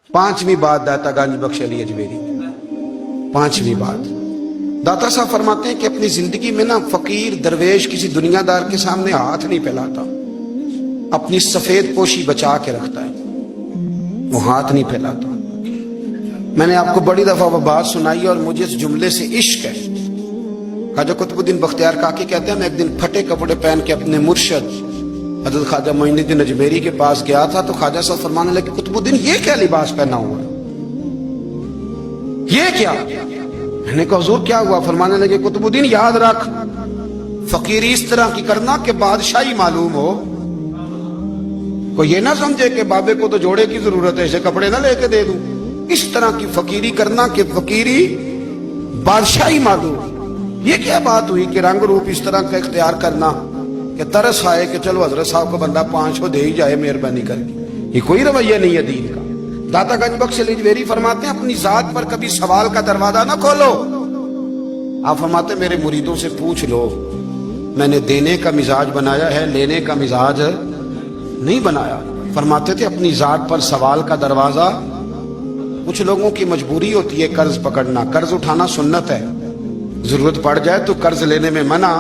पांचवी बात दाता गंज बख्श अली अजमेरी, पांचवी बात दाता साहब फरमाते हैं कि अपनी जिंदगी में ना फकीर दरवेश किसी दुनियादार के सामने हाथ नहीं फैलाता, अपनी सफेद पोशी बचा के रखता है, वो हाथ नहीं फैलाता। मैंने आपको बड़ी दफा वो बात सुनाई और मुझे इस जुमले से इश्क है। ख्वाजा कुतुबुद्दीन बख्तियार काकी कहते हैं मैं एक दिन फटे कपड़े पहन के अपने मुर्शद हज़रत ख्वाजा मोइनुद्दीन अजमेरी के पास गया था, तो ख्वाजा साहब फरमाने लगे कुतुबुद्दीन ये क्या लिबास पहना हुआ, ये क्या? मैंने कहा हुजूर क्या हुआ? फरमाने लगे कुतुबुद्दीन याद रख, फकीरी इस तरह की करना कि बादशाही मालूम हो, कोई ये ना समझे कि बाबे को तो जोड़े की जरूरत है, ऐसे कपड़े ना लेके दे दूं। इस तरह की फकीरी करना कि फकीरी बादशाही मालूम। ये क्या बात हुई कि रंग रूप इस तरह का इख्तियार करना कि तरस आए कि चलो हजरत साहब को बंदा 500 दे ही जाए मेहरबानी करके, ये कोई रवैया नहीं है दीन का। दाता गंज बख्श अली अजमेरी फरमाते हैं अपनी जात पर कभी सवाल का दरवाजा ना खोलो। आप फरमाते मेरे मुरीदों से पूछ लो, मैंने देने का मिजाज बनाया है, लेने का मिजाज नहीं बनाया। फरमाते थे अपनी जात पर सवाल का दरवाजा, कुछ लोगों की मजबूरी होती है कर्ज पकड़ना, कर्ज उठाना सुन्नत है, जरूरत पड़ जाए तो कर्ज लेने में मना,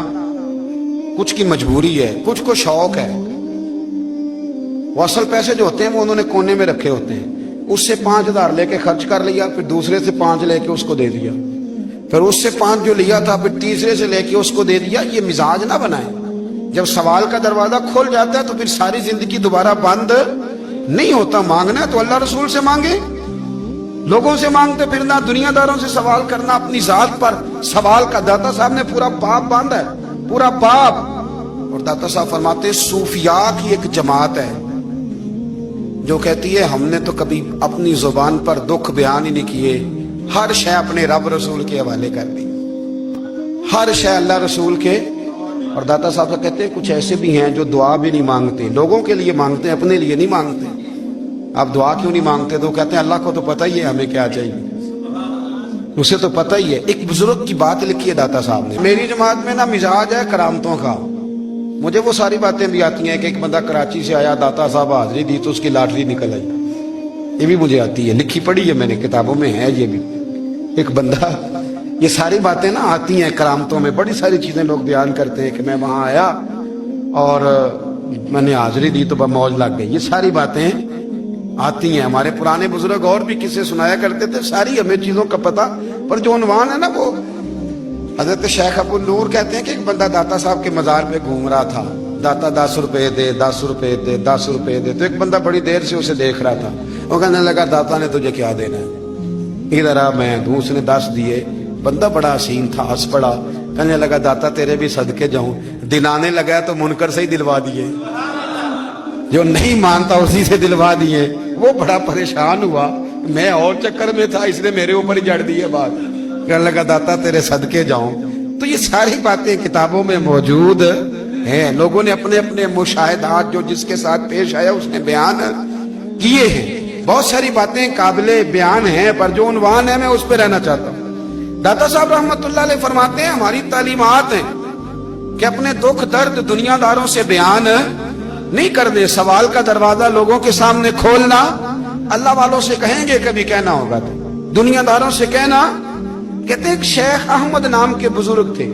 कुछ की मजबूरी है, कुछ को शौक है। वो असल पैसे जो होते हैं वो उन्होंने कोने में रखे होते हैं, उससे 5000 लेके खर्च कर लिया, फिर दूसरे से 5 लेके उसको दे दिया, फिर उससे 5 जो लिया था फिर तीसरे से लेके उसको दे दिया। ये मिजाज ना बनाए। जब सवाल का दरवाजा खोल जाता है तो फिर सारी जिंदगी दोबारा बंद नहीं होता। मांगना है तो अल्लाह रसूल से मांगे, लोगों से मांगते फिरना, दुनियादारों से सवाल करना, अपनी जात पर सवाल का। दाता साहब ने पूरा बाप बांधा है, पूरा बाप। और दाता साहब फरमाते सूफिया की एक जमात है जो कहती है हमने तो कभी अपनी जुबान पर दुख बयान ही नहीं किए, हर शय अपने रब रसूल के हवाले कर दी, हर शय अल्लाह रसूल के। और दाता साहब कहते हैं कुछ ऐसे भी हैं जो दुआ भी नहीं मांगते, लोगों के लिए मांगते हैं, अपने लिए नहीं मांगते। आप दुआ क्यों नहीं मांगते? तो कहते हैं अल्लाह को तो पता ही है हमें क्या चाहिए, उसे तो पता ही है। एक बुजुर्ग की बात लिखी है दाता साहब ने, मेरी जमात में ना मिजाज है करामतों का। मुझे वो सारी बातें भी आती हैं कि एक बंदा कराची से आया, दाता साहब हाजिरी दी तो उसकी लॉटरी निकल आई, ये भी मुझे आती है, लिखी पढ़ी है मैंने, किताबों में है ये भी। एक बंदा, ये सारी बातें ना आती हैं करामतों में, बड़ी सारी चीजें लोग बयान करते हैं कि मैं वहां आया और मैंने हाजिरी दी तो मौज लग गई। ये सारी बातें आती हैं। हमारे पुराने बुजुर्ग और भी किस्से सुनाया करते थे, सारी हमें चीजों का पता, पर जो उन्वान है ना वो हजरत शेख अबू नूर कहते हैं कि एक बंदा दाता साहब के मजार पे घूम रहा था, दाता 10 रुपए दे, 10 रुपए दे, 10 रुपए दे। तो एक बंदा बड़ी देर से उसे देख रहा था, वो कहने लगा दाता ने तुझे क्या देना है, इधर आ मैं दूं। उसने 10 दिए। बंदा बड़ा हसीन था, हंस पड़ा, कहने लगा दाता तेरे भी सदके जाऊं। दिलाने लगा तो मुनकर से ही दिलवा दिए, जो नहीं मानता उसी से दिलवा दिए। वो बड़ा परेशान हुआ, मैं और चक्कर में था इसलिए मेरे ऊपर ही जड़ दी है बात। कहने लगा दाता तेरे सदके जाऊं। तो ये सारी बातें किताबों में मौजूद हैं, लोगों ने अपने अपने मुशाहिदात जो जिसके साथ पेश आया उसने बयान किए हैं। बहुत सारी बातें काबिले बयान हैं, पर जो उन्वान है मैं उस पर रहना चाहता हूँ। दाता साहब रहमतुल्लाह अलैह फरमाते हैं हमारी तालीमात हैं कि अपने दुख दर्द दुनियादारों से बयान नहीं करने, सवाल का दरवाजा लोगों के सामने खोलना। अल्लाह वालों से कहेंगे कभी कहना होगा तो, दुनियादारों से कहना। कहते हैं शेख अहमद नाम के बुजुर्ग थे,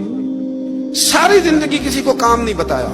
सारी जिंदगी किसी को काम नहीं बताया।